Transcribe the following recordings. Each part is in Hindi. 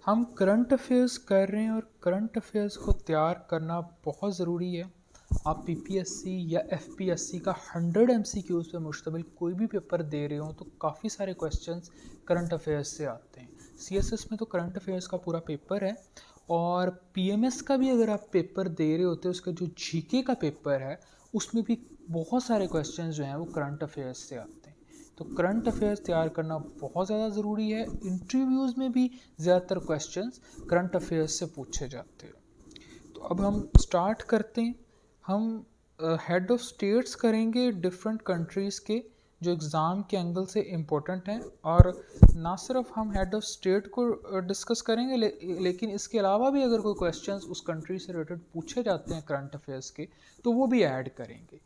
हम करंट अफेयर्स कर रहे हैं और करंट अफेयर्स को तैयार करना बहुत ज़रूरी है। आप पीपीएससी या एफपीएससी का 100 एमसीक्यूज़ पे मुश्तमिल कोई भी पेपर दे रहे हो तो काफ़ी सारे क्वेश्चंस करंट अफेयर्स से आते हैं। सीएसएस में तो करंट अफेयर्स का पूरा पेपर है और पीएमएस का भी अगर आप पेपर दे रहे होते हो उसका जो जीके का पेपर है उसमें भी बहुत सारे क्वेश्चंस जो हैं वो करंट अफेयर्स से आते हैं। तो करंट अफेयर्स तैयार करना बहुत ज़्यादा ज़रूरी है। इंटरव्यूज़ में भी ज़्यादातर क्वेश्चंस करंट अफेयर्स से पूछे जाते हैं। तो अब हम स्टार्ट करते हैं। हम हेड ऑफ स्टेट्स करेंगे डिफरेंट कंट्रीज़ के जो एग्ज़ाम के एंगल से इम्पोर्टेंट हैं, और ना सिर्फ हम हेड ऑफ स्टेट को डिस्कस करेंगे लेकिन इसके अलावा भी अगर कोई क्वेश्चंस उस कंट्री से रिलेटेड पूछे जाते हैं करंट अफेयर्स के तो वो भी ऐड करेंगे।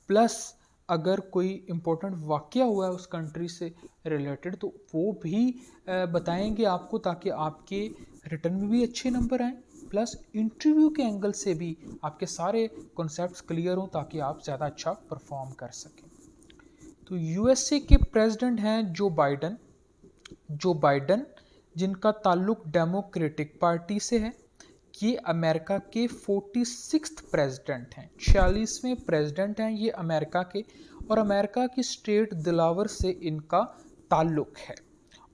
प्लस अगर कोई इम्पोर्टेंट वाक़या हुआ है उस कंट्री से रिलेटेड तो वो भी बताएंगे आपको, ताकि आपके रिटर्न में भी अच्छे नंबर आएँ, प्लस इंटरव्यू के एंगल से भी आपके सारे कॉन्सेप्ट्स क्लियर हों ताकि आप ज़्यादा अच्छा परफॉर्म कर सकें। तो यूएसए के प्रेसिडेंट हैं जो बाइडन जिनका ताल्लुक डेमोक्रेटिक पार्टी से है। ये अमेरिका के 46th प्रेसिडेंट हैं, 46वें प्रेसिडेंट हैं ये अमेरिका के, और अमेरिका की स्टेट दिलावर से इनका ताल्लुक है।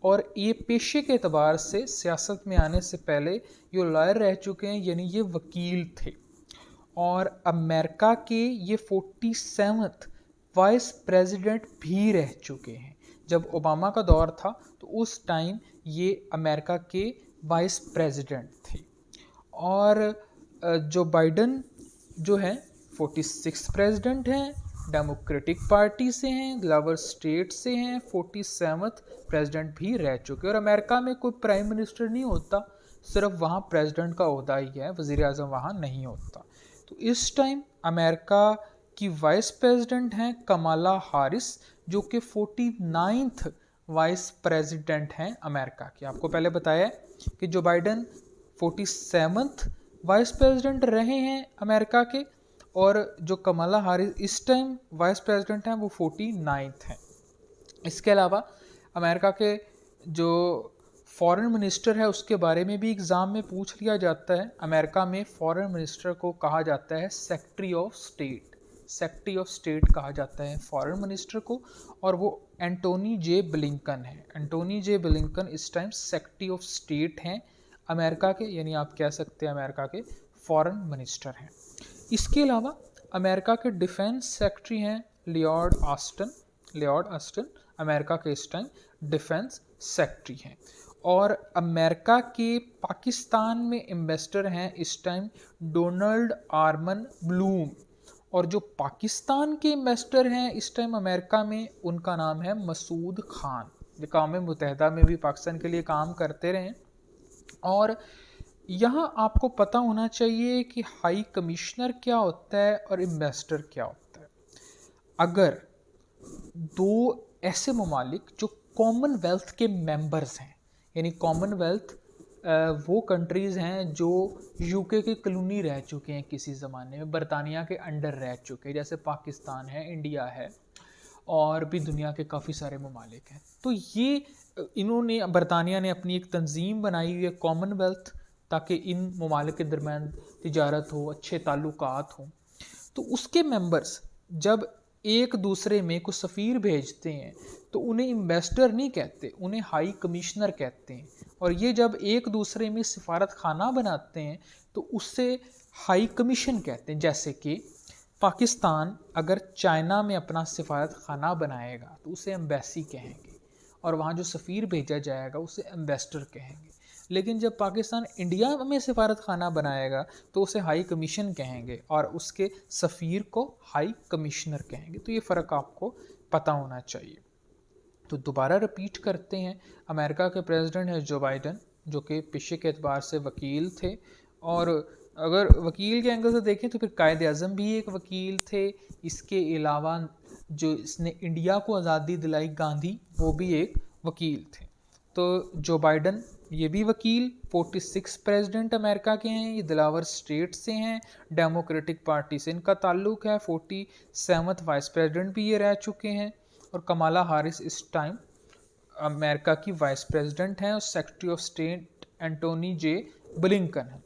और ये पेशे के एतबार से सियासत में आने से पहले ये लॉयर रह चुके हैं, यानी ये वकील थे। और अमेरिका के ये 47th वाइस प्रेसिडेंट भी रह चुके हैं। जब ओबामा का दौर था तो उस टाइम ये अमेरिका के वाइस प्रेसिडेंट थे। और जो बाइडन जो है 46 प्रेसिडेंट हैं, डेमोक्रेटिक पार्टी से हैं, दिलावर स्टेट से हैं, 47th प्रेसिडेंट भी रह चुके हैं। और अमेरिका में कोई प्राइम मिनिस्टर नहीं होता, सिर्फ वहाँ प्रेसिडेंट का ओहदा ही है, वज़ीर आज़म वहाँ नहीं होता। तो इस टाइम अमेरिका की वाइस प्रेसिडेंट हैं कमाला हारिस, जो कि 49th वाइस प्रेसिडेंट हैं अमेरिका की। आपको पहले बताया कि जो बाइडन 47th वाइस प्रेसिडेंट रहे हैं अमेरिका के, और जो कमला हारिस इस टाइम वाइस प्रेसिडेंट हैं वो 49th हैं। इसके अलावा अमेरिका के जो फॉरेन मिनिस्टर है उसके बारे में भी एग्ज़ाम में पूछ लिया जाता है। अमेरिका में फॉरेन मिनिस्टर को कहा जाता है secretary of state. Secretary of state कहा जाता है फॉरेन मिनिस्टर को, और वो एंटोनी जे ब्लिंकन है। एंटोनी जे ब्लिंकन इस टाइम सेक्रेटरी ऑफ स्टेट हैं अमेरिका के, यानी आप कह सकते हैं अमेरिका के फॉरेन मिनिस्टर हैं। इसके अलावा अमेरिका के डिफेंस सेक्रेटरी हैं लियोर्ड ऑस्टिन अमेरिका के इस टाइम डिफेंस सेक्रेटरी हैं। और अमेरिका के पाकिस्तान में एम्बेसडर हैं इस टाइम डोनाल्ड आर्मन ब्लूम। और जो पाकिस्तान के एम्बेसडर हैं इस टाइम अमेरिका में उनका नाम है मसूद खान। अक़वाम मुत्तहिदा में भी पाकिस्तान के लिए काम करते रहे। और यहाँ आपको पता होना चाहिए कि हाई कमिश्नर क्या होता है और एम्बेसडर क्या होता है। अगर दो ऐसे ममालिक जो कॉमनवेल्थ के मेंबर्स हैं, यानी कॉमनवेल्थ वो कंट्रीज़ हैं जो यूके की कॉलोनी रह चुके हैं, किसी ज़माने में बरतानिया के अंडर रह चुके हैं, जैसे पाकिस्तान है, इंडिया है, और भी दुनिया के काफ़ी सारे ममालिक हैं। तो ये इन्होंने बरतानिया ने अपनी एक तंजीम बनाई हुई है कॉमनवेल्थ, ताकि इन ममालिक के दरमियान तिजारत हो, अच्छे ताल्लुकात हों। तो उसके मेंबर्स जब एक दूसरे में कुछ सफ़ीर भेजते हैं तो उन्हें एम्बेसडर नहीं कहते, उन्हें हाई कमिश्नर कहते हैं। और ये जब एक दूसरे में सिफारत खाना बनाते हैं तो उससे हाई कमीशन कहते हैं। जैसे कि पाकिस्तान अगर चाइना में अपना सिफारत खाना बनाएगा तो उसे एम्बेसी कहेंगे, और वहाँ जो सफ़ीर भेजा जाएगा उसे एम्बेसडर कहेंगे। लेकिन जब पाकिस्तान इंडिया में सिफारत खाना बनाएगा तो उसे हाई कमीशन कहेंगे और उसके सफ़ीर को हाई कमिश्नर कहेंगे। तो ये फ़र्क आपको पता होना चाहिए। तो दोबारा रिपीट करते हैं, अमेरिका के प्रेसिडेंट है जो बाइडन, जो कि पेशे के एतबार से वकील थे। और अगर वकील के एंगल से देखें तो फिर कायद आज़म भी एक वकील थे। इसके अलावा जो इसने इंडिया को आज़ादी दिलाई गांधी, वो भी एक वकील थे। तो जो बाइडन ये भी वकील 46 प्रेसिडेंट अमेरिका के हैं, ये दिलावर स्टेट से हैं, डेमोक्रेटिक पार्टी से इनका ताल्लुक है, 47th वाइस प्रेसिडेंट भी ये रह चुके हैं। और कमाला हारिस इस टाइम अमेरिका की वाइस प्रेसिडेंट हैं और secretary of state Antony J Blinken है,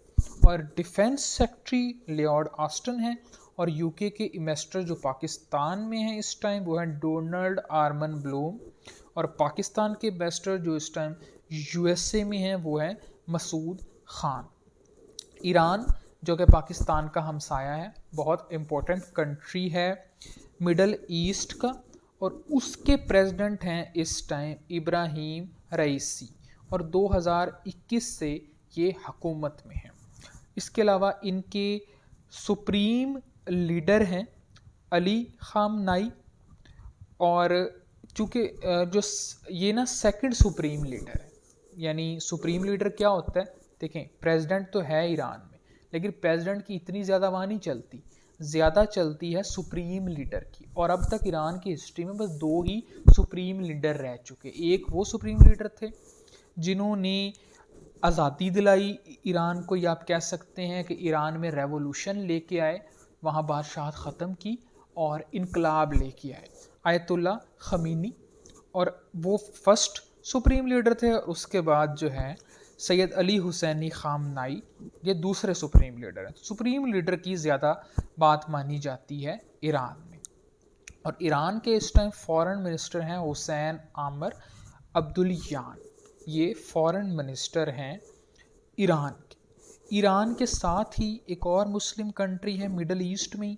और डिफेंस सेक्रेटरी लॉर्ड ऑस्टिन है, और यूके के इन्वेस्टर जो पाकिस्तान में है इस टाइम वो है डोनाल्ड आर्मन ब्लूम, और पाकिस्तान के इन्वेस्टर जो इस टाइम यूएसए में है वो है मसूद खान। ईरान जो कि पाकिस्तान का हमसाया है, बहुत इम्पोर्टेंट कंट्री है मिडल ईस्ट का, और उसके प्रेसिडेंट हैं इस टाइम इब्राहिम रईसी, और 2021 से ये हुकूमत में है। इसके अलावा इनके सुप्रीम लीडर हैं अली खामनाई, और चूँकि ये ना सेकंड सुप्रीम लीडर है, यानी सुप्रीम लीडर क्या होता है, देखें प्रेसिडेंट तो है ईरान में, लेकिन प्रेसिडेंट की इतनी ज़्यादा वहाँ नहीं चलती, ज़्यादा चलती है सुप्रीम लीडर की, और अब तक ईरान की हिस्ट्री में बस 2 ही सुप्रीम लीडर रह चुके। एक वो सुप्रीम लीडर थे जिन्होंने आज़ादी दिलाई ईरान को, या आप कह सकते हैं कि ईरान में रेवोल्यूशन लेके आए, वहाँ बादशाहत ख़त्म की और इनकलाब लेके आए, आयतुल्ला खमीनी, और वो फर्स्ट सुप्रीम लीडर थे। और उसके बाद जो है सैयद अली हुसैनी खामनाई, ये दूसरे सुप्रीम लीडर हैं। सुप्रीम लीडर की ज़्यादा बात मानी जाती है ईरान में। और ईरान के इस टाइम फॉरेन मिनिस्टर हैं हुसैन आमर अब्दुल्लान, ये फॉरेन मिनिस्टर हैं ईरान के। ईरान के साथ ही एक और मुस्लिम कंट्री है मिडल ईस्ट में,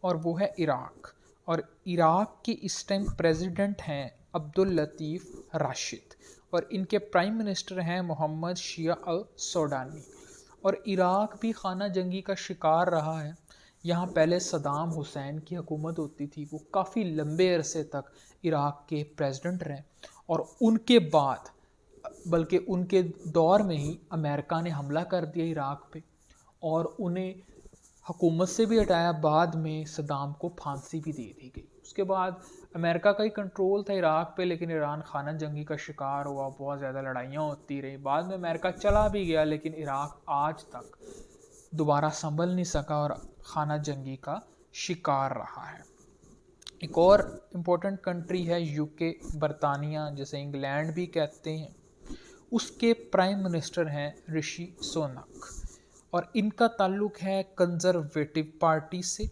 और वो है इराक, और इराक के इस टाइम प्रेसिडेंट हैं अब्दुल लतीफ़ राशिद, और इनके प्राइम मिनिस्टर हैं मोहम्मद शिया अल सोडानी। और इराक भी खाना जंगी का शिकार रहा है। यहाँ पहले सदाम हुसैन की हुकूमत होती थी, वो काफ़ी लंबे अरसे तक इराक के प्रेसिडेंट रहे, और उनके बाद बल्कि उनके दौर में ही अमेरिका ने हमला कर दिया इराक पे, और उन्हें हुकूमत से भी हटाया, बाद में सदाम को फांसी भी दे दी गई। उसके बाद अमेरिका का ही कंट्रोल था इराक पे, लेकिन ईरान खाना जंगी का शिकार हुआ, बहुत ज़्यादा लड़ाइयाँ होती रही, बाद में अमेरिका चला भी गया, लेकिन इराक आज तक दोबारा संभल नहीं सका और खाना जंगी का शिकार रहा है। एक और इम्पोर्टेंट कंट्री है यूके, बरतानिया जिसे इंग्लैंड भी कहते हैं, उसके प्राइम मिनिस्टर हैं ऋषि सुनक, और इनका ताल्लुक है कंजर्वेटिव पार्टी से,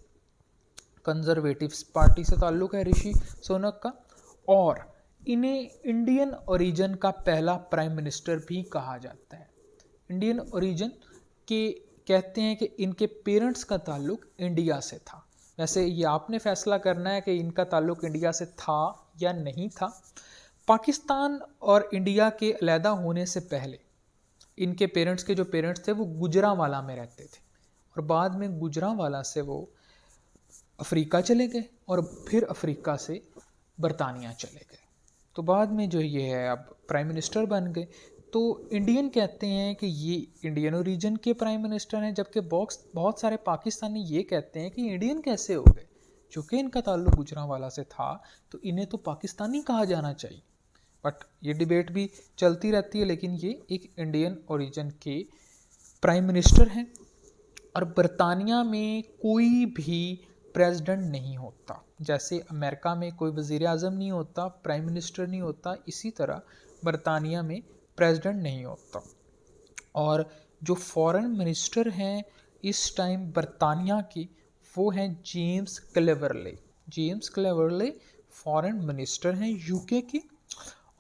कंजर्वेटिव पार्टी से ताल्लुक है ऋषि सुनक का, और इन्हें इंडियन ओरिजिन का पहला प्राइम मिनिस्टर भी कहा जाता है। इंडियन ओरिजिन के कहते हैं कि इनके पेरेंट्स का ताल्लुक इंडिया से था। वैसे ये आपने फैसला करना है कि इनका ताल्लुक इंडिया से था या नहीं था। पाकिस्तान और इंडिया के अलहदा होने से पहले इनके पेरेंट्स के जो पेरेंट्स थे वो गुजरांवाला में रहते थे, और बाद में गुजरांवाला से वो अफ्रीका चले गए, और फिर अफ्रीका से बरतानिया चले गए, तो बाद में जो ये है अब प्राइम मिनिस्टर बन गए। तो इंडियन कहते हैं कि ये इंडियन ओरिजिन के प्राइम मिनिस्टर हैं, जबकि बहुत सारे पाकिस्तानी ये कहते हैं कि इंडियन कैसे हो गए, चूँकि इनका ताल्लुक गुजरांवाला से था तो इन्हें तो पाकिस्तानी कहा जाना चाहिए। बट ये डिबेट भी चलती रहती है, लेकिन ये एक इंडियन ओरिजिन के प्राइम मिनिस्टर हैं। और बरतानिया में कोई भी प्रेसिडेंट नहीं होता, जैसे अमेरिका में कोई वज़ीर आज़म नहीं होता, प्राइम मिनिस्टर नहीं होता, इसी तरह बरतानिया में प्रेसिडेंट नहीं होता। और जो फॉरेन मिनिस्टर हैं इस टाइम बरतानिया के, वो हैं जेम्स क्लेवरले। जेम्स क्लेवरले फॉरेन मिनिस्टर हैं यूके के,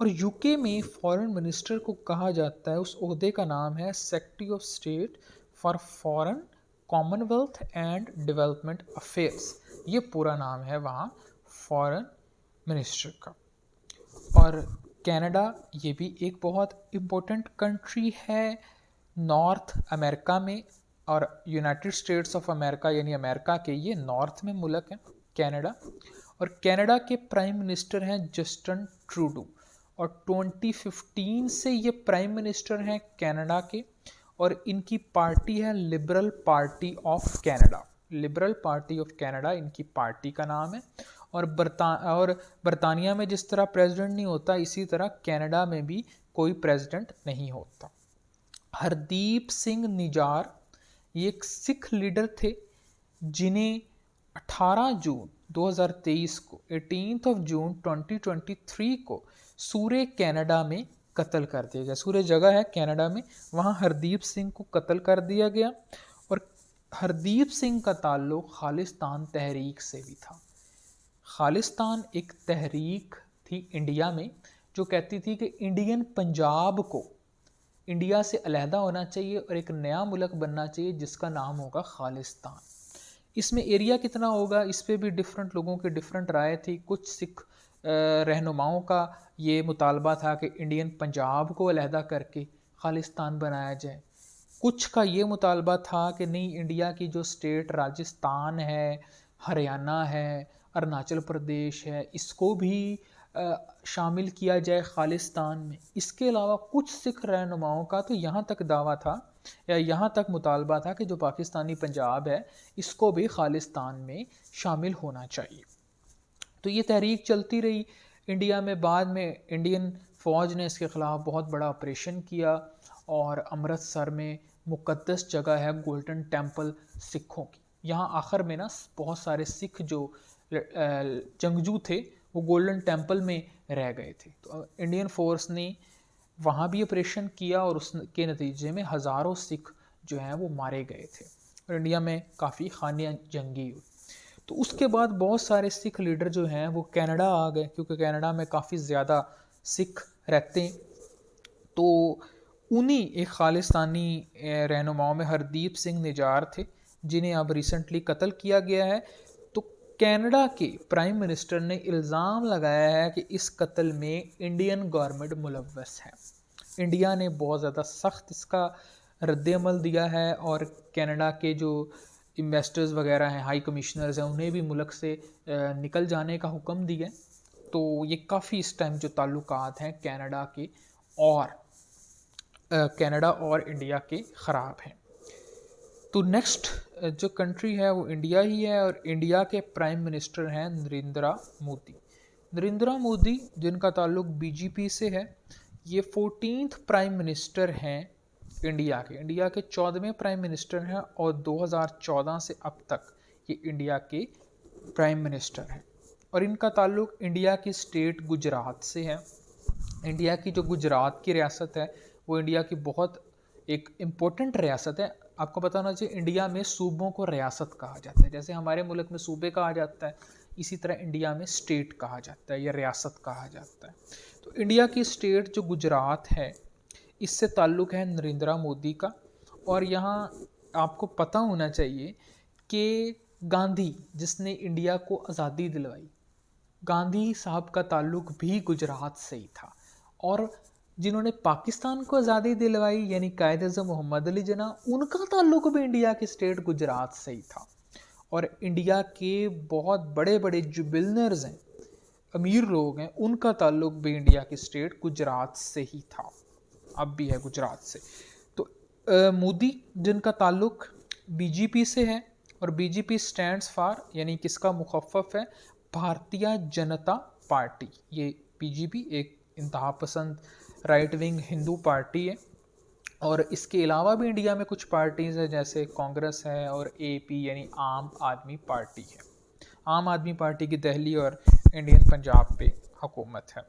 और यूके में फॉरेन मिनिस्टर को कहा जाता है, उस ओहदे का नाम है secretary of state for foreign Commonwealth and development affairs, ये पूरा नाम है वहाँ फॉरेन मिनिस्टर का। और कनाडा ये भी एक बहुत इम्पोर्टेंट कंट्री है नॉर्थ अमेरिका में, और यूनाइटेड स्टेट्स ऑफ अमेरिका यानी अमेरिका के ये नॉर्थ में मुल्क है कनाडा। और कनाडा के प्राइम मिनिस्टर हैं जस्टिन ट्रूडो, और 2015 से ये प्राइम मिनिस्टर हैं कनाडा के, और इनकी पार्टी है liberal party of Canada. Liberal party of Canada इनकी पार्टी का नाम है। और बरतानिया में जिस तरह प्रेसिडेंट नहीं होता, इसी तरह कनाडा में भी कोई प्रेसिडेंट नहीं होता। हरदीप सिंह निजार ये एक सिख लीडर थे जिन्हें 18 जून 2023 को 18 जून 2023 को सूरे कनाडा में कत्ल कर दिया गया। सूर्य जगह है कनाडा में, वहाँ हरदीप सिंह को कत्ल कर दिया गया। और हरदीप सिंह का ताल्लुक खालिस्तान तहरीक से भी था। खालिस्तान एक तहरीक थी इंडिया में जो कहती थी कि इंडियन पंजाब को इंडिया से अलहदा होना चाहिए और एक नया मुल्क बनना चाहिए जिसका नाम होगा खालिस्तान। इसमें एरिया कितना होगा, इस पे भी डिफरेंट लोगों की डिफरेंट राय थी। कुछ सिख रहनुमाओं का ये मुतालबा था कि इंडियन पंजाब को अलहदा करके खालिस्तान बनाया जाए। कुछ का ये मुतालबा था कि नहीं, इंडिया की जो स्टेट राजस्थान है, हरियाणा है, अरुणाचल प्रदेश है, इसको भी शामिल किया जाए खालिस्तान में। इसके अलावा कुछ सिख रहनुमाओं का तो यहाँ तक दावा था या यहाँ तक मुतालबा था कि जो पाकिस्तानी पंजाब है इसको भी खालिस्तान में शामिल होना चाहिए। तो ये तहरीक चलती रही इंडिया में। बाद में इंडियन फ़ौज ने इसके ख़िलाफ़ बहुत बड़ा ऑपरेशन किया और अमृतसर में मुक़द्दस जगह है गोल्डन टेम्पल सिखों की, यहाँ आखिर में ना बहुत सारे सिख जो जंगजू थे वो गोल्डन टेम्पल में रह गए थे। तो इंडियन फोर्स ने वहाँ भी ऑपरेशन किया और उसके नतीजे में हज़ारों सिख जो हैं वो मारे गए थे और इंडिया में काफ़ी खानियाँ जंगी हुई। तो उसके बाद बहुत सारे सिख लीडर जो हैं वो कनाडा आ गए, क्योंकि कनाडा में काफ़ी ज़्यादा सिख रहते हैं। तो उन्हीं एक खालिस्तानी रहनुमाओं में हरदीप सिंह निजार थे जिन्हें अब रिसेंटली कत्ल किया गया है। तो कनाडा के प्राइम मिनिस्टर ने इल्ज़ाम लगाया है कि इस कत्ल में इंडियन गवर्नमेंट मुलव्वस है। इंडिया ने बहुत ज़्यादा सख्त इसका रद्द-ए-अमल दिया है और कनाडा के जो इन्वेस्टर्स वगैरह हैं, हाई कमिश्नर्स हैं, उन्हें भी मुल्क से निकल जाने का हुक्म दिया है। तो ये काफ़ी इस टाइम जो ताल्लुकात हैं कनाडा और इंडिया के ख़राब हैं। तो नेक्स्ट जो कंट्री है वो इंडिया ही है और इंडिया के प्राइम मिनिस्टर हैं नरेंद्र मोदी। नरेंद्र मोदी जिनका ताल्लुक बीजेपी से है, ये 14th प्राइम मिनिस्टर हैं इंडिया के 14वें प्राइम मिनिस्टर हैं और 2014 से अब तक ये इंडिया के प्राइम मिनिस्टर हैं। और इनका ताल्लुक इंडिया की स्टेट गुजरात से है। इंडिया की जो गुजरात की रियासत है वो इंडिया की बहुत एक इम्पोर्टेंट रियासत है। आपको पता होना चाहिए इंडिया में सूबों को रियासत कहा जाता है, जैसे हमारे मुल्क में सूबे कहा जाता है, इसी तरह इंडिया में स्टेट कहा जाता है या रियासत कहा जाता है। तो इंडिया की स्टेट जो गुजरात है इससे ताल्लुक़ है नरेंद्र मोदी का। और यहाँ आपको पता होना चाहिए कि गांधी जिसने इंडिया को आज़ादी दिलवाई, गांधी साहब का ताल्लुक़ भी गुजरात से ही था। और जिन्होंने पाकिस्तान को आज़ादी दिलवाई यानी कायद-ए-आज़म मोहम्मद अली जिन्ना, उनका ताल्लुक़ भी इंडिया की स्टेट गुजरात से ही था। और इंडिया के बहुत बड़े बड़े जो बिलियनर्स हैं, अमीर लोग हैं, उनका ताल्लुक़ भी इंडिया की स्टेट गुजरात से ही था, अब भी है गुजरात से। तो मोदी जिनका ताल्लुक़ बीजेपी से है और बीजेपी स्टैंड्स फॉर यानी किसका मुखफ़्फ़ है, भारतीय जनता पार्टी। ये बीजेपी एक इंतहा पसंद राइट विंग हिंदू पार्टी है। और इसके अलावा भी इंडिया में कुछ पार्टीज़ हैं जैसे कांग्रेस है और एपी यानी आम आदमी पार्टी है। आम आदमी पार्टी की दिल्ली और इंडियन पंजाब पे हुकूमत है।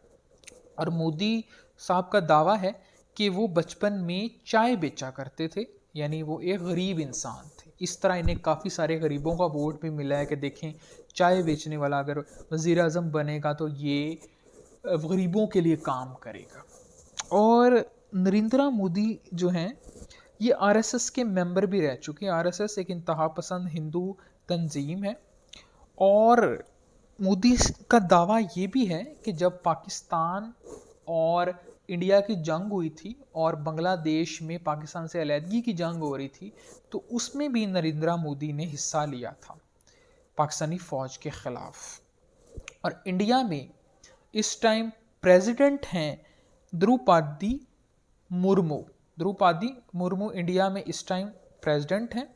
और मोदी साहब का दावा है कि वो बचपन में चाय बेचा करते थे, यानी वो एक गरीब इंसान थे। इस तरह इन्हें काफ़ी सारे गरीबों का वोट भी मिला है कि देखें चाय बेचने वाला अगर वज़ीर आज़म बनेगा तो ये गरीबों के लिए काम करेगा। और नरेंद्र मोदी जो हैं ये आरएसएस के मेंबर भी रह चुके हैं। आरएसएस एक इंतहा पसंद हिंदू तंजीम है। और मोदी का दावा ये भी है कि जब पाकिस्तान और इंडिया की जंग हुई थी और बांग्लादेश में पाकिस्तान से अलहदगी की जंग हो रही थी, तो उसमें भी नरेंद्र मोदी ने हिस्सा लिया था पाकिस्तानी फ़ौज के ख़िलाफ़। और इंडिया में इस टाइम प्रेसिडेंट हैं द्रौपदी मुर्मू इंडिया में इस टाइम प्रेसिडेंट हैं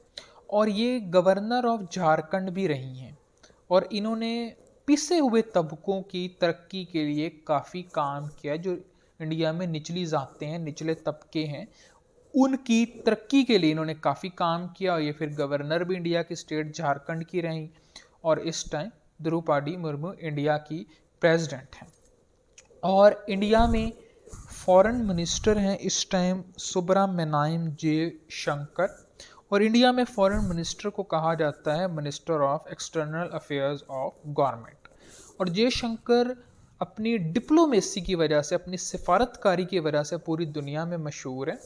और ये गवर्नर ऑफ झारखंड भी रही हैं। और इन्होंने पिसे हुए तबकों की तरक्की के लिए काफ़ी काम किया। जो इंडिया में निचली ज़ातें हैं, निचले तबके हैं, उनकी तरक्की के लिए इन्होंने काफ़ी काम किया। और ये फिर गवर्नर भी इंडिया की स्टेट झारखंड की रहीं और इस टाइम द्रौपदी मुर्मू इंडिया की प्रेसिडेंट हैं। और इंडिया में फॉरेन मिनिस्टर हैं इस टाइम सुब्रमण्यम जे शंकर, और इंडिया में फॉरेन मिनिस्टर को कहा जाता है minister of external affairs of government. और जयशंकर अपनी डिप्लोमेसी की वजह से, अपनी सिफारतकारी की वजह से पूरी दुनिया में मशहूर है।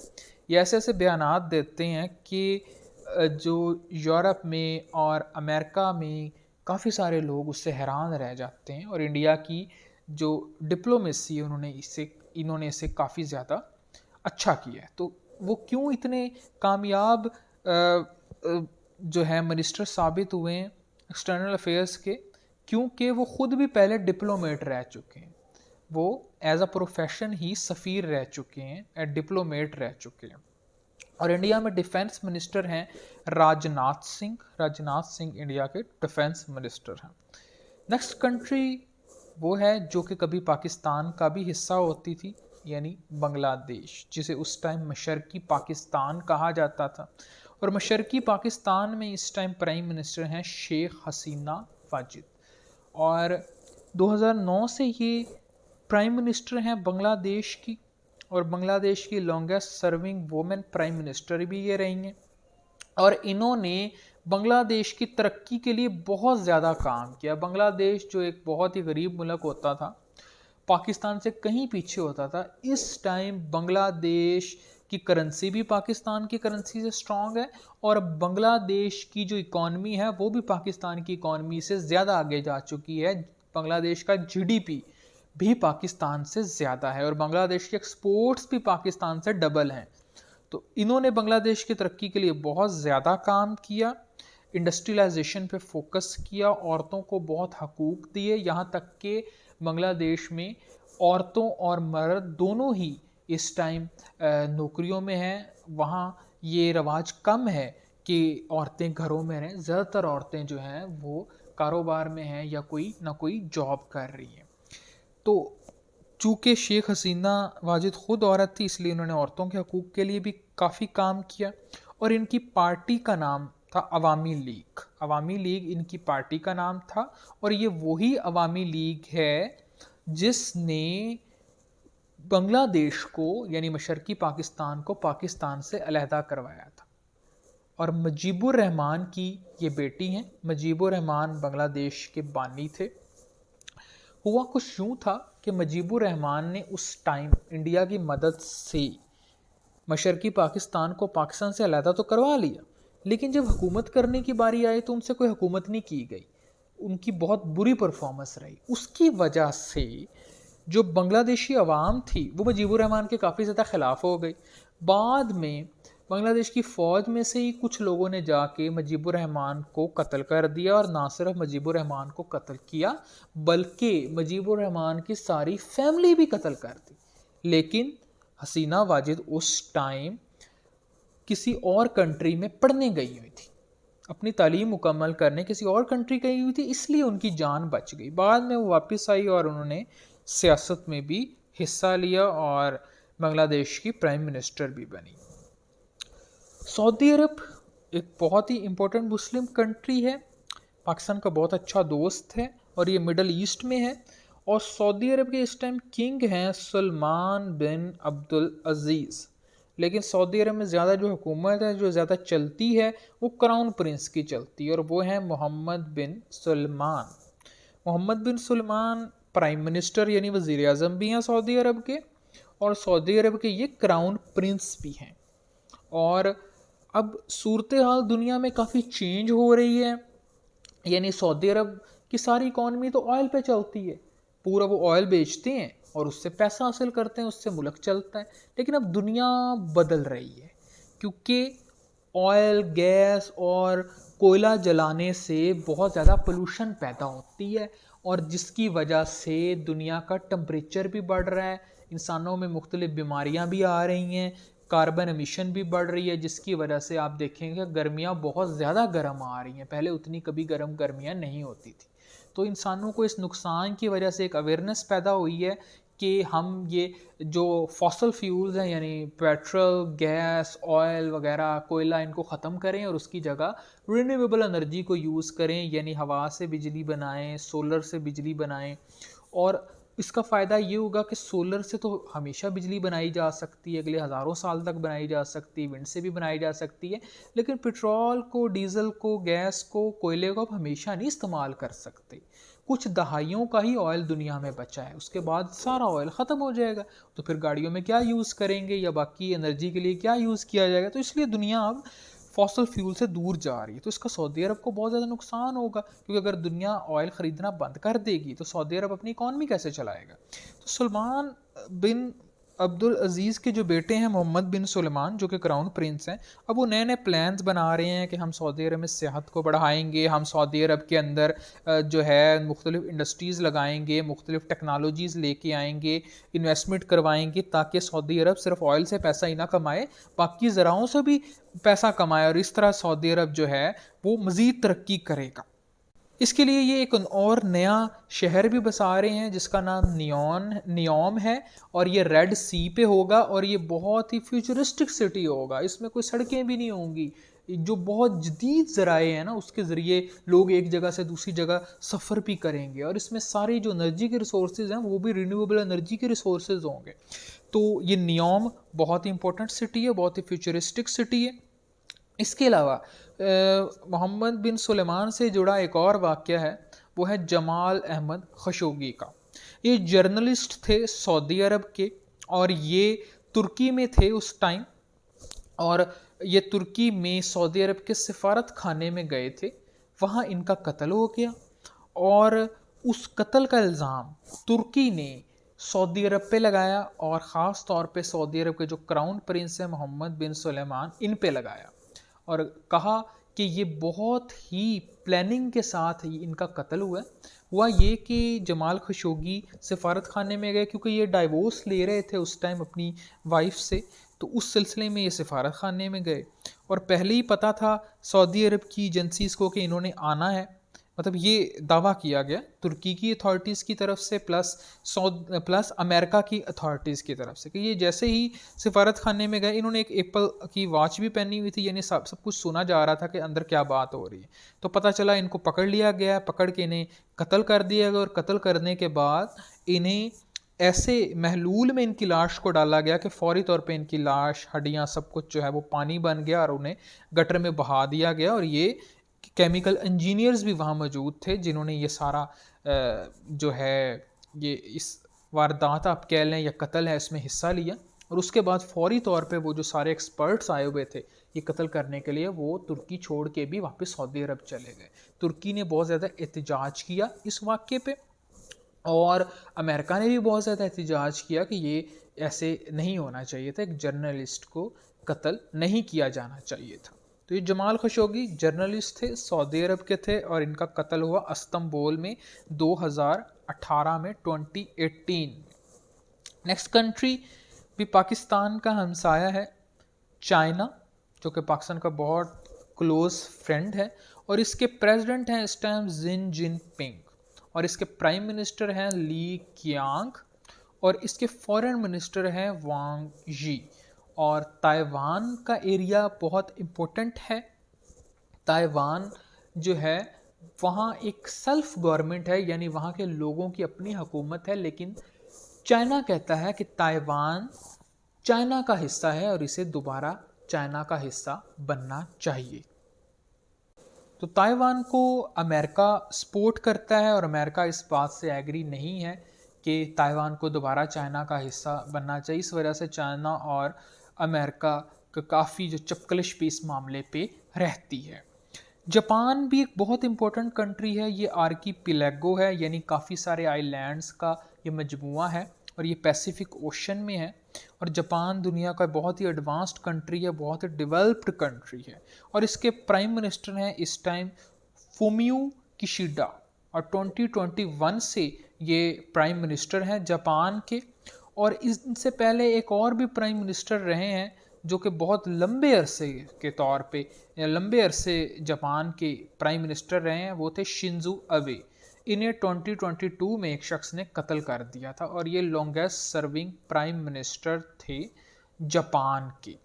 ये ऐसे ऐसे बयानात देते हैं कि जो यूरोप में और अमेरिका में काफ़ी सारे लोग उससे हैरान रह जाते हैं, और इंडिया की जो डिप्लोमेसी है इन्होंने इसे काफ़ी ज़्यादा अच्छा किया है। तो वो क्यों इतने कामयाब जो है मिनिस्टर साबित हुए हैं एक्सटर्नल अफेयर्स के? क्योंकि वो खुद भी पहले डिप्लोमेट रह चुके हैं। वो एज अ प्रोफेशन ही सफ़ीर रह चुके हैं, डिप्लोमेट रह चुके हैं। और इंडिया में डिफेंस मिनिस्टर हैं राजनाथ सिंह। राजनाथ सिंह इंडिया के डिफेंस मिनिस्टर हैं। नेक्स्ट कंट्री वो है जो कि कभी पाकिस्तान का भी हिस्सा होती थी, यानी बांग्लादेश, जिसे उस टाइम मशरकी पाकिस्तान कहा जाता था। और मशरकी पाकिस्तान में इस टाइम प्राइम मिनिस्टर हैं शेख हसीना वाजिद, और 2009 से ये प्राइम मिनिस्टर हैं बांग्लादेश की, और बांग्लादेश की longest serving women prime minister भी ये रही हैं। और इन्होंने बांग्लादेश की तरक्की के लिए बहुत ज़्यादा काम किया। बांग्लादेश जो एक बहुत ही गरीब मुल्क होता था, पाकिस्तान से कहीं पीछे होता था, इस टाइम बांग्लादेश की करेंसी भी पाकिस्तान की करेंसी से स्ट्रांग है, और बांग्लादेश की जो इकॉनमी है वो भी पाकिस्तान की इकॉनमी से ज़्यादा आगे जा चुकी है। बांग्लादेश का जीडीपी भी पाकिस्तान से ज़्यादा है, और बांग्लादेश के एक्सपोर्ट्स भी पाकिस्तान से डबल हैं। तो इन्होंने बांग्लादेश की तरक्की के लिए बहुत ज़्यादा काम किया, इंडस्ट्रियलाइजेशन पे फोकस किया, औरतों को बहुत हकूक़ दिए, यहाँ तक कि बांग्लादेश में औरतों और मर्द दोनों ही इस टाइम नौकरियों में हैं। वहाँ ये रवाज कम है कि औरतें घरों में रहें, ज़्यादातर औरतें जो हैं वो कारोबार में हैं या कोई ना कोई जॉब कर रही हैं। तो चूँकि शेख हसीना वाजिद ख़ुद औरत थी, इसलिए उन्होंने औरतों के हकूक़ के लिए भी काफ़ी काम किया। और इनकी पार्टी का नाम था अवामी लीग। अवामी लीग इनकी पार्टी का नाम था, और ये वही अवामी लीग है जिसने बांग्लादेश को, यानी मशरकी पाकिस्तान को, पाकिस्तान से अलहदा करवाया था। और मुजीबुर रहमान की ये बेटी हैं। मुजीबुर रहमान बांग्लादेश के बानी थे। हुआ कुछ यूँ था कि मुजीबुर रहमान ने उस टाइम इंडिया की मदद से मशरकी पाकिस्तान को पाकिस्तान से अलहदा तो करवा लिया, लेकिन जब हुकूमत करने की बारी आई तो उनसे कोई हुकूमत नहीं की गई। उनकी बहुत बुरी परफॉर्मेंस रही। उसकी वजह से जो बांग्लादेशी अवाम थी वो मुजीबुर रहमान के काफ़ी ज़्यादा ख़िलाफ़ हो गई। बाद में बांग्लादेश की फ़ौज में से ही कुछ लोगों ने जाके मुजीबुर रहमान को कत्ल कर दिया, और ना सिर्फ मुजीबुर रहमान को कत्ल किया बल्कि मुजीबुर रहमान की सारी फैमिली भी कत्ल कर दी। लेकिन हसीना वाजिद उस टाइम किसी और कंट्री में पढ़ने गई हुई थी, अपनी तालीम मुकम्मल करने किसी और कंट्री गई हुई थी, इसलिए उनकी जान बच गई। बाद में वो वापस आई और उन्होंने सियासत में भी हिस्सा लिया और बांग्लादेश की प्राइम मिनिस्टर भी बनी। सऊदी अरब एक बहुत ही इम्पोर्टेंट मुस्लिम कंट्री है, पाकिस्तान का बहुत अच्छा दोस्त है, और ये मिडल ईस्ट में है। और सऊदी अरब के इस टाइम किंग हैं सलमान बिन अब्दुल अजीज़। लेकिन सऊदी अरब में ज़्यादा जो हुकूमत है, जो ज़्यादा चलती है, वो क्राउन प्रिंस की चलती है, और वो है मोहम्मद बिन सलमान। मोहम्मद बिन सलमान प्राइम मिनिस्टर यानी वज़ीर आज़म भी हैं सऊदी अरब के, और सऊदी अरब के ये क्राउन प्रिंस भी हैं। और अब सूरत हाल दुनिया में काफ़ी चेंज हो रही है, यानी सऊदी अरब की सारी इकॉनमी तो ऑयल पे चलती है, पूरा वो ऑयल बेचते हैं और उससे पैसा हासिल करते हैं, उससे मुल्क चलता है। लेकिन अब दुनिया बदल रही है, क्योंकि ऑयल, गैस और कोयला जलाने से बहुत ज़्यादा पोल्यूशन पैदा होती है, और जिसकी वजह से दुनिया का टेम्परेचर भी बढ़ रहा है, इंसानों में मुख्तलिफ बीमारियां भी आ रही हैं, कार्बन एमिशन भी बढ़ रही है, जिसकी वजह से आप देखेंगे गर्मियाँ बहुत ज़्यादा गर्म आ रही हैं। पहले उतनी कभी गर्म गर्मियाँ नहीं होती थी। तो इंसानों को इस नुकसान की वजह से एक अवेयरनेस पैदा हुई है कि हम ये जो फॉसल फ्यूल्स हैं, यानी पेट्रोल, गैस, ऑयल वगैरह, कोयला, इनको ख़त्म करें और उसकी जगह रिन्यूएबल एनर्जी को यूज़ करें, यानी हवा से बिजली बनाएं, सोलर से बिजली बनाएं। और इसका फ़ायदा ये होगा कि सोलर से तो हमेशा बिजली बनाई जा सकती है, अगले हज़ारों साल तक बनाई जा सकती है, विंड से भी बनाई जा सकती है, लेकिन पेट्रोल को, डीज़ल को, गैस को, कोयले को आप हमेशा नहीं इस्तेमाल कर सकते। कुछ दहाइयों का ही ऑयल दुनिया में बचा है, उसके बाद सारा ऑयल ख़त्म हो जाएगा। तो फिर गाड़ियों में क्या यूज़ करेंगे या बाकी एनर्जी के लिए क्या यूज़ किया जाएगा? तो इसलिए दुनिया अब फॉसल फ्यूल से दूर जा रही है। तो इसका सऊदी अरब को बहुत ज़्यादा नुकसान होगा, क्योंकि अगर दुनिया ऑयल ख़रीदना बंद कर देगी तो सऊदी अरब अपनी इकॉनमी कैसे चलाएगा? तो सलमान बिन अब्दुल अज़ीज़ के जो बेटे हैं मोहम्मद बिन सुलेमान, जो कि क्राउन प्रिंस हैं, अब वो नए नए प्लान्स बना रहे हैं कि हम सऊदी अरब में सेहत को बढ़ाएंगे, हम सऊदी अरब के अंदर जो है मुख्तलिफ इंडस्ट्रीज़ लगाएंगे, मुख्तलिफ टेक्नोलॉजीज़ लेके आएंगे, इन्वेस्टमेंट करवाएंगे, ताकि सऊदी अरब सिर्फ ऑयल से पैसा ही ना कमाए, बाकी ज़राओं से भी पैसा कमाए, और इस तरह सऊदी अरब जो है वो मज़ीद तरक्की करेगा। इसके लिए ये एक और नया शहर भी बसा रहे हैं जिसका नाम नियोम है, और ये रेड सी पे होगा, और ये बहुत ही फ्यूचरिस्टिक सिटी होगा। इसमें कोई सड़कें भी नहीं होंगी, जो बहुत जदीद ज़राए हैं ना, उसके ज़रिए लोग एक जगह से दूसरी जगह सफ़र भी करेंगे, और इसमें सारी जो एनर्जी के रिसोर्सेज हैं वो भी रिन्यूएबल एनर्जी के रिसोर्सेज होंगे। तो ये नियोम बहुत ही इंपॉर्टेंट सिटी है, बहुत ही फ्यूचरिस्टिक सिटी है। इसके अलावा मोहम्मद बिन सुलेमान से जुड़ा एक और वाक़या है, वो है जमाल अहमद खशोगी का। ये जर्नलिस्ट थे सऊदी अरब के, और ये तुर्की में थे उस टाइम, और ये तुर्की में सऊदी अरब के सिफारत खाने में गए थे, वहाँ इनका कत्ल हो गया, और उस कत्ल का इल्ज़ाम तुर्की ने सऊदी अरब पे लगाया, और ख़ास तौर पे सऊदी अरब के जो क्राउन प्रिंस है मोहम्मद बिन सुलेमान, इन पे लगाया, और कहा कि ये बहुत ही प्लानिंग के साथ ही इनका कत्ल हुआ ये कि जमाल खशोगी सिफारत खाने में गए, क्योंकि ये डाइवोर्स ले रहे थे उस टाइम अपनी वाइफ से, तो उस सिलसिले में ये सिफारत खाने में गए, और पहले ही पता था सऊदी अरब की एजेंसीज़ को कि इन्होंने आना है। मतलब ये दावा किया गया तुर्की की अथॉरिटीज़ की तरफ से, प्लस अमेरिका की अथॉरिटीज़ की तरफ से, कि ये जैसे ही सिफारत खाने में गए, इन्होंने एक एप्पल की वॉच भी पहनी हुई थी, यानी सब कुछ सुना जा रहा था कि अंदर क्या बात हो रही है। तो पता चला इनको पकड़ लिया गया, पकड़ के इन्हें कत्ल कर दिया गया, और कत्ल करने के बाद इन्हें ऐसे महलूल में इनकी लाश को डाला गया कि फौरी तौर पे इनकी लाश, हड्डियाँ, सब कुछ जो है वो पानी बन गया, और उन्हें गटर में बहा दिया गया। और ये केमिकल इंजीनियर्स भी वहाँ मौजूद थे जिन्होंने ये सारा जो है ये इस वारदात आप कह लें या कत्ल है, इसमें हिस्सा लिया। और उसके बाद फौरी तौर पे वो जो सारे एक्सपर्ट्स आए हुए थे ये कत्ल करने के लिए, वो तुर्की छोड़ के भी वापस सऊदी अरब चले गए। तुर्की ने बहुत ज़्यादा एहतजाज किया इस वाक़े पे, और अमेरिका ने भी बहुत ज़्यादा एहतजाज किया कि ये ऐसे नहीं होना चाहिए था, एक जर्नलिस्ट को कत्ल नहीं किया जाना चाहिए था। तो ये जमाल खशोगी जर्नलिस्ट थे, सऊदी अरब के थे, और इनका कत्ल हुआ इस्तंबुल में 2018 में, 2018 में। नेक्स्ट कंट्री भी पाकिस्तान का हमसाया है, चाइना, जो कि पाकिस्तान का बहुत क्लोज फ्रेंड है, और इसके प्रेसिडेंट हैं इस टाइम जिन जिनपिंग, और इसके प्राइम मिनिस्टर हैं ली कियांग, और इसके फॉरेन मिनिस्टर हैं वांग यी। और ताइवान का एरिया बहुत इम्पोर्टेंट है। ताइवान जो है वहाँ एक सेल्फ गवर्नमेंट है, यानी वहाँ के लोगों की अपनी हुकूमत है, लेकिन चाइना कहता है कि ताइवान चाइना का हिस्सा है और इसे दोबारा चाइना का हिस्सा बनना चाहिए। तो ताइवान को अमेरिका सपोर्ट करता है, और अमेरिका इस बात से एग्री नहीं है कि ताइवान को दोबारा चाइना का हिस्सा बनना चाहिए। इस वजह से चाइना और अमेरिका का काफ़ी जो चपकलिश भी इस मामले पे रहती है। जापान भी एक बहुत इंपॉर्टेंट कंट्री है, ये आर्कीपिलैगो है, यानी काफ़ी सारे आइलैंड्स का ये मजमुआ है, और ये पैसिफिक ओशन में है। और जापान दुनिया का बहुत ही एडवांस्ड कंट्री है, बहुत ही डेवलप्ड कंट्री है, और इसके प्राइम मिनिस्टर हैं इस टाइम फुमियो किशिडा, और 2021 से ये प्राइम मिनिस्टर हैं जापान के। और इनसे पहले एक और भी प्राइम मिनिस्टर रहे हैं जो कि बहुत लंबे अरसे के तौर पे, लंबे अरसे जापान के प्राइम मिनिस्टर रहे हैं, वो थे शिंजो अबे। इन्हें 2022 में एक शख्स ने कत्ल कर दिया था, और ये लॉन्गेस्ट सर्विंग प्राइम मिनिस्टर थे जापान के।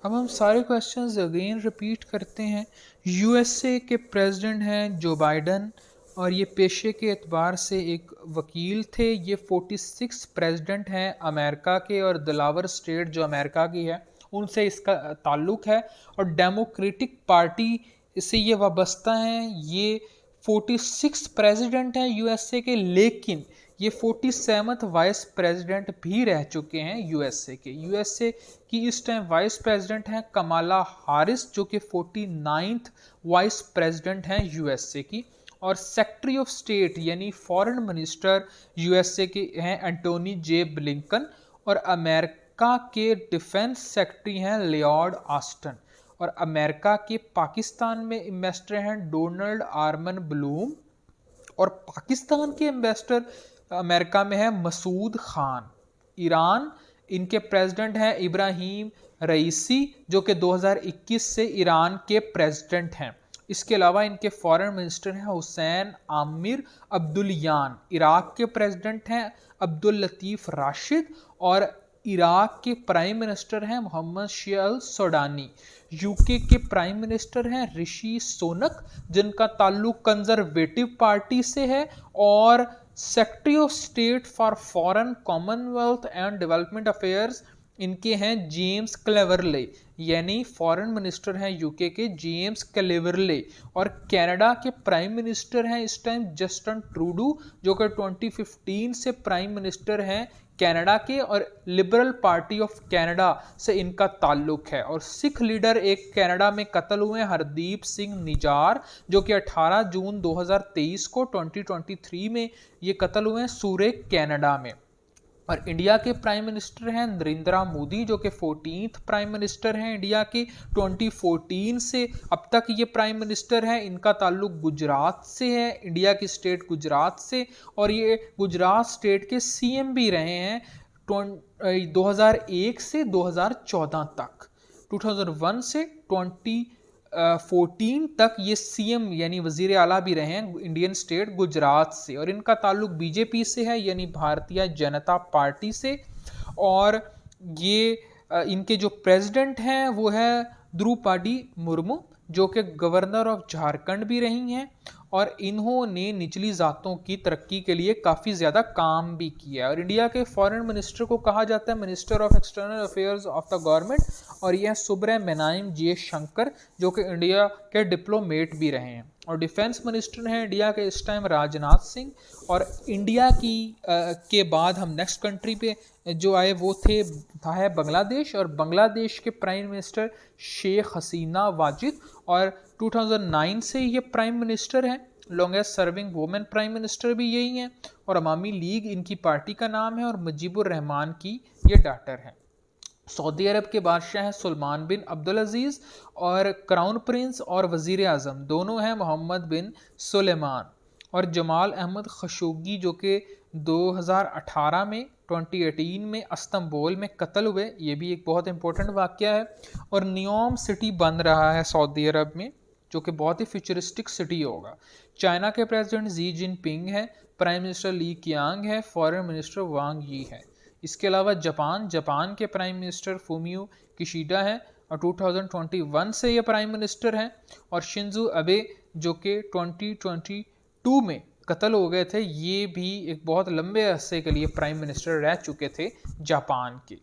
अब हम सारे क्वेश्चंस अगेन रिपीट करते हैं। यूएसए के प्रेसिडेंट हैं जो बाइडन, और ये पेशे के एतबार से एक वकील थे। ये 46 प्रेसिडेंट हैं अमेरिका के, और दिलावर स्टेट जो अमेरिका की है उनसे इसका ताल्लुक़ है, और डेमोक्रेटिक पार्टी से ये वाबस्ता हैं। ये 46 प्रेसिडेंट हैं यूएसए के, लेकिन ये 47th वाइस प्रेसिडेंट भी रह चुके हैं यूएसए के। यूएसए की इस टाइम वाइस प्रेसिडेंट हैं कमाला हारिस, जो कि 49th वाइस प्रेसिडेंट हैं यूएसए की। और सेक्रेटरी ऑफ स्टेट यानी फॉरेन मिनिस्टर यूएसए के हैं एंटोनी जे ब्लिंकन, और अमेरिका के डिफेंस सेक्रेटरी हैं लियोड ऑस्टिन। और अमेरिका के पाकिस्तान में इन्वेस्टर हैं डोनाल्ड आर्मन ब्लूम, और पाकिस्तान के इन्वेस्टर अमेरिका में है मसूद खान। ईरान, इनके प्रेसिडेंट हैं इब्राहिम रईसी, जो कि 2021 से ईरान के प्रेसिडेंट हैं। इसके अलावा इनके फॉरेन मिनिस्टर हैं हुसैन आमिर अब्दुलयान। इराक के प्रेसिडेंट हैं अब्दुल लतीफ़ राशिद, और इराक के प्राइम मिनिस्टर हैं मोहम्मद शियल सोडानी। यूके के प्राइम मिनिस्टर हैं ऋषि सोनक, जिनका ताल्लुक कंजर्वेटिव पार्टी से है। और secretary of state for foreign, Commonwealth and development affairs इनके हैं जेम्स क्लेवरले, यानी फॉरेन मिनिस्टर हैं यूके के जेम्स क्लेवरले। और कनाडा के प्राइम मिनिस्टर हैं इस टाइम जस्टिन ट्रूडो, जो कि 2015 से प्राइम मिनिस्टर हैं कनाडा के, और लिबरल पार्टी ऑफ कनाडा से इनका ताल्लुक है। और सिख लीडर एक कनाडा में कत्ल हुए हरदीप सिंह निजार, जो कि 18 जून 2023 को 2023 में ये कत्ल हुए सूरे कनाडा में। और इंडिया के प्राइम मिनिस्टर हैं नरेंद्र मोदी, जो कि 14th प्राइम मिनिस्टर हैं इंडिया के। 2014 से अब तक ये प्राइम मिनिस्टर हैं। इनका ताल्लुक गुजरात से है, इंडिया की स्टेट गुजरात से, और ये गुजरात स्टेट के सीएम भी रहे हैं 2001 से 2014 तक। 2001 से 2014 तक ये सीएम यानी वजीर आला भी रहे हैं इंडियन स्टेट गुजरात से। और इनका ताल्लुक बीजेपी से है, यानी भारतीय जनता पार्टी से। और ये इनके जो प्रेसिडेंट हैं वो है द्रौपदी मुर्मू, जो कि गवर्नर ऑफ झारखंड भी रही हैं। और इन्होंने निचली जातों की तरक्की के लिए काफ़ी ज़्यादा काम भी किया। और इंडिया के फॉरेन मिनिस्टर को कहा जाता है minister of external affairs of the government, और यह सुब्रमण्यम जयशंकर, जो कि इंडिया के डिप्लोमेट भी रहे हैं। और डिफेंस मिनिस्टर हैं इंडिया के इस टाइम राजनाथ सिंह। और इंडिया की के बाद हम नेक्स्ट कंट्री पे जो आए वो है बांग्लादेश, और बांग्लादेश के प्राइम मिनिस्टर शेख हसीना वाजिद, और 2009 से ये प्राइम मिनिस्टर हैं। Longest serving women prime minister भी यही हैं। और अवामी लीग इनकी पार्टी का नाम है, और मुजीबुर रहमान की ये डॉटर हैं। सऊदी अरब के बादशाह हैं सुल्तान बिन अब्दुल अजीज़, और क्राउन प्रिंस और वज़ीर आज़म दोनों हैं मोहम्मद बिन सुलेमान। और जमाल अहमद खशोगी, जो कि 2018 में 2018 में इस्तांबुल में कत्ल हुए, ये भी एक बहुत इंपॉर्टेंट वाक़या है। और नियोम सिटी बन रहा है सऊदी अरब में, जो कि बहुत ही फ्यूचरिस्टिक सिटी होगा। चाइना के प्रेसिडेंट जी जिनपिंग है, प्राइम मिनिस्टर ली कियांग है, फॉरेन मिनिस्टर वांग यी है। इसके अलावा जापान के प्राइम मिनिस्टर फूमियो किशिडा हैं, और 2021 से ये प्राइम मिनिस्टर हैं। और शिंजो अबे, जो कि 2022 में कत्ल हो गए थे, ये भी एक बहुत लंबे अरसे के लिए प्राइम मिनिस्टर रह चुके थे जापान के।